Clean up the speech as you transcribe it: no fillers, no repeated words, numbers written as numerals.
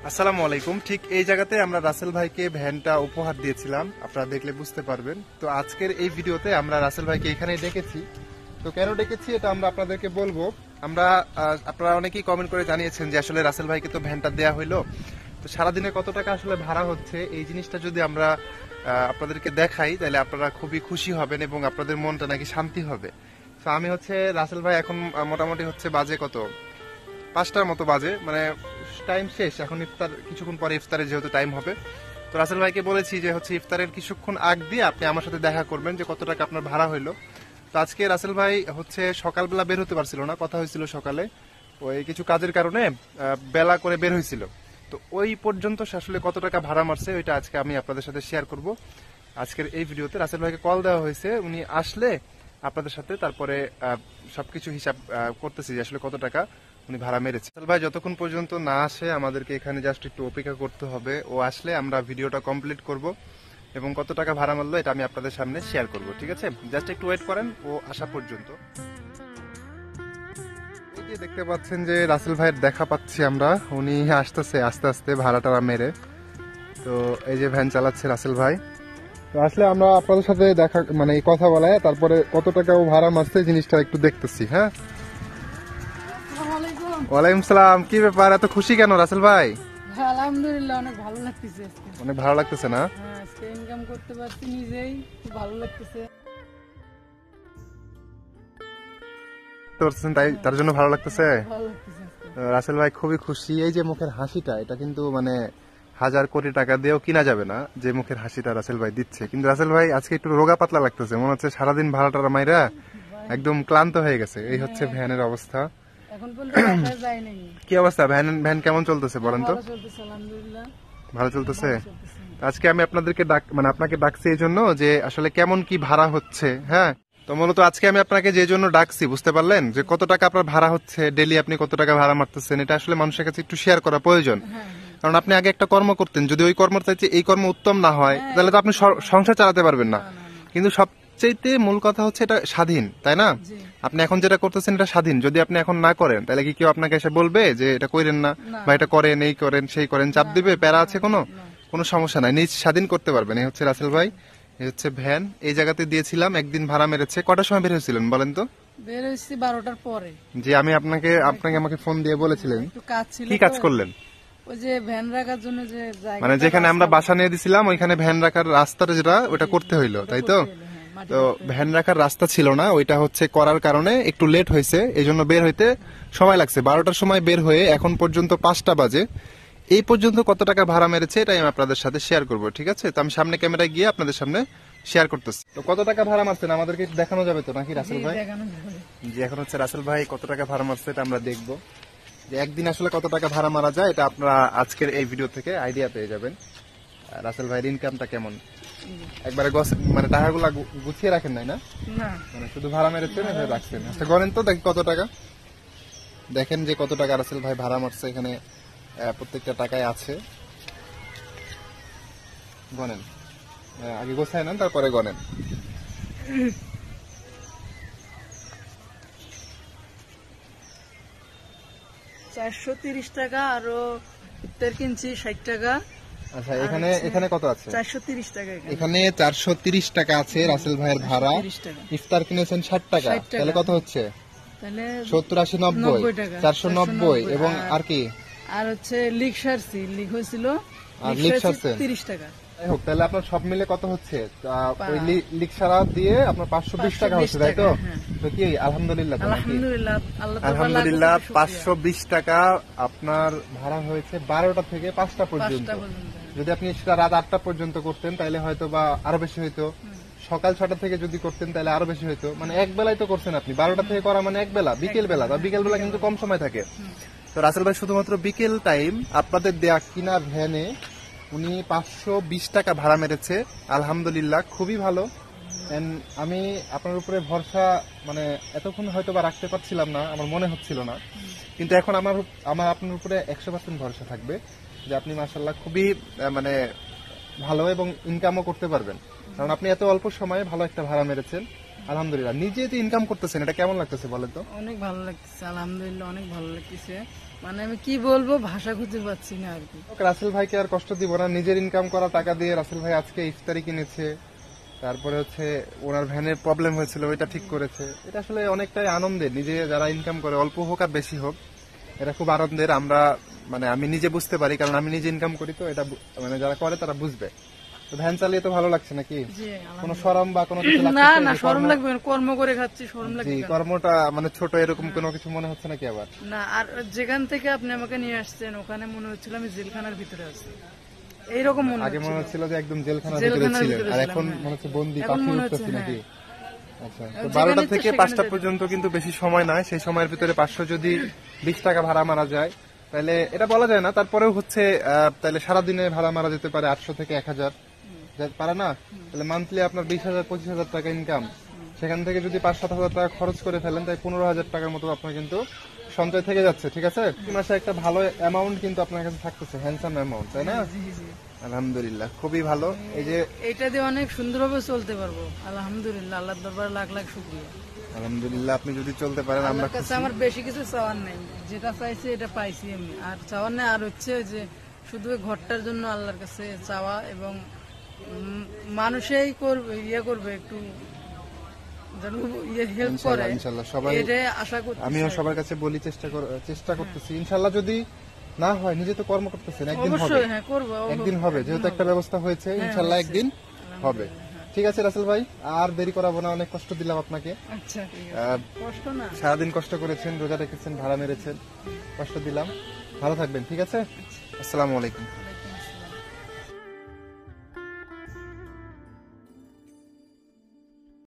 আসসালামু আলাইকুম। ঠিক এই জায়গাতে আমরা রাসেল ভাইকে ভ্যানটা উপহার দিয়েছিলাম, আপনারা দেখলে বুঝতে পারবেন। তো আজকের এই ভিডিওতে আমরা রাসেল ভাইকে এখানেই ডেকেছি। তো কেন ডেকেছি এটা আমরা আপনাদেরকে বলবো। আপনারা অনেকেই কমেন্ট করে জানিয়েছেন যে আসলে রাসেল ভাইকে তো ভ্যানটা দেয়া হইলো, তো সারাদিনে কত টাকা আসলে ভাড়া হচ্ছে এই জিনিসটা যদি আমরা আপনাদেরকে দেখাই তাহলে আপনারা খুবই খুশি হবেন এবং আপনাদের মনটা নাকি শান্তি হবে। তো আমি রাসেল ভাই এখন মোটামুটি বাজে কত 5টার মতো বাজে, মানে টাইম শেষ এখন, ইফতার কিছুক্ষণ পরে ইফতারের যেহেতু টাইম হবে। তো রাসেল ভাইকে বলেছি যে ইফতারের কিছুক্ষণ আগ দিয়ে আপনি আমার সাথে দেখা করবেন যে কত টাকা আপনার ভাড়া হইলো। তো আজকে রাসেল ভাই সকালবেলা বের হতে পারছিল না, কথা হয়েছিল সকালে ওই কিছু কাজের কারণে বেলা করে বের হয়েছিল। তো ওই পর্যন্ত সে আসলে কত টাকা ভাড়া মারছে ওইটা আজকে আমি আপনাদের সাথে শেয়ার করব আজকের এই ভিডিওতে। রাসেল ভাইকে কল দেওয়া হয়েছে, উনি আসলে আপনাদের সাথে তারপরে সবকিছু হিসাব করতেছি যে আসলে কত টাকা উনি ভাড়া মেরেছে। রাসেল ভাই যতক্ষণ পর্যন্ত না আসে আমাদেরকে এখানে জাস্ট একটু অপেক্ষা করতে হবে। ও আসলে আমরা ভিডিওটা কমপ্লিট করব এবং কত টাকা ভাড়া মারলো এটা আমি আপনাদের সামনে শেয়ার করব, ঠিক আছে? জাস্ট একটু ওয়েট করেন ও আসা পর্যন্ত। দেখতে পাচ্ছেন যে রাসেল ভাইয়ের দেখা পাচ্ছি আমরা, উনি আসতেছে আস্তে আস্তে ভাড়াটা মেরে। তো এই যে ভ্যান চালাচ্ছে রাসেল ভাই। তো আসলে আমরা আপনাদের সাথে দেখা মানে এই কথা বলায় তারপরে কত টাকা ও ভাড়া মারছে জিনিসটা একটু দেখতেছি। হ্যাঁ, ওয়ালাইকুম সালাম। কি ব্যাপার, এত খুশি কেন রাসেল ভাই? আলহামদুলিল্লাহ, অনেক ভালো লাগতেছে। অনেক ভালো লাগতেছে না? আজকে ইনকাম করতে পারছি নিজেই, খুব ভালো লাগতেছে। তাই তার জন্য ভালো লাগতেছে। ভালো লাগতেছে আজকে। রাসেল ভাই খুবই খুশি। এই যে মুখের হাসিটা, এটা কিন্তু মানে হাজার কোটি টাকা দিয়েও কিনা যাবে না যে মুখের হাসিটা রাসেল ভাই দিচ্ছে। কিন্তু রাসেল ভাই আজকে একটু রোগা পাতলা লাগতেছে, মনে হচ্ছে সারাদিন ভাড়াটা মাইরা একদম ক্লান্ত হয়ে গেছে। এই হচ্ছে ভ্যানের অবস্থা। এখন পর্যন্ত বাসায় যাই নাই। কি অবস্থা, ভ্যান কেমন চলতেছে বলেন তো? ভালো চলতেছে আলহামদুলিল্লাহ। ভালো চলতেছে। ভালো চলতেছে। আজকে আমি আপনাকে ডাকছি এই জন্য যে আসলে কেমন কি ভাড়া হচ্ছে। হ্যাঁ, তো মূলত আজকে আমি আপনাকে যে জন্য ডাকছি বুঝতে পারলেন, যে কত টাকা আপনার ভাড়া হচ্ছে, ডেলি আপনি কত টাকা ভাড়া মারতেছেন, এটা আসলে মানুষের কাছে একটু শেয়ার করা প্রয়োজন। কারণ আপনি আগে একটা কর্ম করতেন, যদি ওই কর্মের চাইতে এই কর্ম উত্তম না হয় তাহলে তো আপনি সংসার চালাতে পারবেন না। কিন্তু সবচেয়ে মূল কথা হচ্ছে এটা স্বাধীন, তাই না? আপনি এখন যেটা করতেছেন এটা স্বাধীন। যদি আপনি এখন না করেন তাহলে কি কেউ আপনাকে এসে বলবে যে এটা করেন না বা এটা করেন, এই করেন সেই করেন, চাপ দিবে? প্যারা আছে কোনো সমস্যা নাই, নিজ স্বাধীন করতে পারবেন। এই হচ্ছে রাসেল ভাই, এই হচ্ছে ভ্যান। এই জায়গাতে দিয়েছিলাম, একদিন ভাড়া মেরেছে। কটার সময় বের হয়েছিলেন বলেন তো? বের হইছি 12টার পরে। যে আমি আমাকে ফোন দিয়ে বলেছিলেন একটু কাজ ছিল। কি কাজ করলেন? ওই যে ভ্যান রাখার জন্য যে জায়গা, মানে যেখানে আমরা বাসা নিয়ে দিছিলাম ওইখানে ভ্যান রাখার রাস্তাটা যেটা ওটা করতে হইলো, তাই তো? তো ভ্যান রাখার রাস্তা ছিল না, ওইটা করার কারণে একটু লেট হয়েছে, এই জন্য বের হইতে সময় লাগছে। 12টার সময় বের হয়ে এখন পর্যন্ত 5টা বাজে। এই পর্যন্ত কত টাকা ভাড়া মেরেছে এটাই আমি আপনাদের সাথে শেয়ার করব, ঠিক আছে? তো আমি সামনে ক্যামেরায় গিয়ে আপনাদের সামনে শেয়ার করতেছি। তো কত টাকা ভাড়া মারছেন আমাদেরকে দেখানো যাবে তো নাকি রাসেল ভাই? যে এখন রাসেল ভাই কত টাকা ভাড়া মারছে এটা আমরা দেখবো, যে একদিন আসলে কত টাকা ভাড়া মারা যায় এটা আপনারা আজকের এই ভিডিও থেকে আইডিয়া পেয়ে যাবেন। রাসেল ভাইয়ের ইনকামটা কেমন, একবারে মানে টাকাগুলা গুছিয়ে রাখেন নাই না, মানে শুধু ভাড়া মেরেছেন রাখছেন। আচ্ছা গণেন তো দেখি কত টাকা, দেখেন যে কত টাকা রাসেল ভাই ভাড়া মারছে। এখানে প্রত্যেকটা টাকায় আছে, গণেন। আগে গোছায় নেন তারপরে গণেন। টাকা, আরো ইফতার কিনছি 60 টাকা। আচ্ছা, এখানে কত আছে? 430 টাকা। এখানে 430 টাকা আছে রাসেল ভাইয়ের ভাড়া। ইফতার কিনেছেন 60 টাকা, তাহলে কত হচ্ছে? তাহলে 70, 80, 90 টাকা, 490। এবং আর কি? আর লিক সারছি, লিক হয়েছিল, আর লিক সারছেন 30 টাকা। যাই হোক, তাহলে আপনার সব মিলে কত হচ্ছে? ওই লিক সারা দিয়ে আপনার 520 টাকা হচ্ছে, তাই তো? তো কি আলহামদুলিল্লাহ, আলহামদুলিল্লাহ 520 টাকা আপনার ভাড়া হয়েছে 12টা থেকে 5টা পর্যন্ত। যদি আপনি সেটা রাত 8টা পর্যন্ত করতেন তাহলে হয়তো বা আরো বেশি হইতো। সকাল 6টা থেকে যদি করতেন তাহলে আরো বেশি হইতো। মানে এক বেলায় তো করছেন আপনি, 12টা থেকে করা মানে এক বেলা, বিকেল বেলা। বিকেল বেলা কিন্তু কম সময় থাকে। তো রাসেল ভাই শুধুমাত্র বিকেল টাইম আপনাদের দেয়া কিনা ভ্যানে উনি 520 টাকা ভাড়া মেরেছে। আলহামদুলিল্লাহ, খুবই ভালো। আমি আপনার উপরে ভরসা মানে এতক্ষণ হয়তো বা রাখতে পারছিলাম না, আমার মনে হচ্ছিল না, কিন্তু এখন আমার আপনার উপরে 100% ভরসা থাকবে যে আপনি মাশাআল্লাহ খুবই মানে ভালো এবং ইনকামও করতে পারবেন। কারণ আপনি এত অল্প সময়ে ভালো একটা ভাড়া মেরেছেন। আলহামদুলিল্লাহ। নিজে যে ইনকাম করতেছেন এটা কেমন লাগতেছে বলেন তো? অনেক ভালো লাগতেছে, আলহামদুলিল্লাহ অনেক ভালো লাগতেছে। মানে আমি কি বলবো, ভাষা খুঁজে পাচ্ছি না আর কি। রাসেল ভাইকে আর কষ্ট দিব না, নিজের ইনকাম করা টাকা দিয়ে রাসেল ভাই আজকে ইফতারি কিনেছে, তারপরে হচ্ছে ওনার ভ্যানের প্রবলেম হয়েছিল ওইটা ঠিক করেছে। এটা আসলে অনেকটাই আনন্দের, নিজে যারা ইনকাম করে অল্প হোক আর বেশি হোক এটা খুব আনন্দের। আমরা মানে আমি নিজে বুঝতে পারি, কারণ আমি নিজে ইনকাম করি, তো এটা মানে যারা করে তারা বুঝবে। তো ভ্যান চালিয়ে তো ভালো লাগছে নাকি? জি, কোনো শরম বা কোনো কিছু না লাগছে না, শরম লাগবে না, কর্ম করে খাচ্ছি, শরম লাগবে জি, কেন? কর্মটা মানে ছোট এরকম কোনো কিছু মনে হচ্ছে নাকি আবার? না, আর যেখান থেকে আপনি আমাকে নিয়ে আসছেন ওখানে মনে হচ্ছিল আমি জেলখানার ভিতরে আছি, এইরকম মনে আগে মনে হচ্ছিল। হচ্ছিল যে একদম জেলখানার ভিতরে জেলখানার ছিলেন, ভিতরে আর ছিলাম, এখন হ্যাঁ। মনে হচ্ছে বন্দি এখন পাখি মনে উঠতেছি হচ্ছে, নাকি? হ্যাঁ। আচ্ছা, তো যেখানে 12টা ইচ্ছা থেকে সেখানে 5টা যেতে পর্যন্ত কিন্তু বেশি সময় নয়, সেই সময়ের ভিতরে 500 যদি 20 টাকা ভাড়া মারা যায় তাহলে এটা বলা যায় না, তারপরেও হচ্ছে তাহলে সারাদিনে ভাড়া মারা যেতে পারে 800 থেকে 1000, পারে না? তাহলে মান্থলি আপনার 20,000 25,000 টাকা ইনকাম, সেখান থেকে যদি 5-7 হাজার টাকা খরচ করে ফেলেন তাই 15,000 টাকার মতো আপনার কিন্তু সঞ্চয় থেকে যাচ্ছে, ঠিক আছে? এই মাসে একটা ভালো অ্যামাউন্ট কিন্তু আপনার কাছে থাকতেছে, হ্যান্ডসাম অ্যামাউন্ট, তাই না? জি জি। আলহামদুলিল্লাহ, খুবই ভালো। এই যে এইটা দিয়ে অনেক সুন্দরভাবে চলতে পারবো, আলহামদুলিল্লাহ, আল্লাহর দরবারে লাখ লাখ শুকরিয়া। আলহামদুলিল্লাহ, আপনি যদি চলতে পারেন আমরা আল্লাহর কাছে আমার বেশি কিছু চাওয়ার নেই, যেটা চাইছি এটা পাইছি আমি, আর চাওয়ার নেই। আর হচ্ছে যে শুধু ওই ঘরটার জন্য আল্লাহর কাছে চাওয়া, এবং মানুষেই করবে, করবে একটু যেন হেল্প করে, ইনশাআল্লাহ সবাই, এটাই আশা করছি। আমিও সবার কাছে বলি, চেষ্টা করতেছি। ইনশাআল্লাহ যদি না হয়, নিজে তো কর্ম করতেছেন, একদিন হবে, অবশ্যই হ্যাঁ করবো, একদিন হবে, যেহেতু একটা ব্যবস্থা হয়েছে, ইনশাআল্লাহ একদিন হবে। ঠিক আছে রাসেল ভাই, আর দেরি করাবো না, অনেক কষ্ট দিলাম আপনাকে। আচ্ছা ঠিক আছে, কষ্ট না। সারাদিন কষ্ট করেছেন, রোজা রেখেছেন, ভাড়া মেরেছেন, কষ্ট দিলাম। ভালো থাকবেন, ঠিক আছে? আসসালামু আলাইকুম।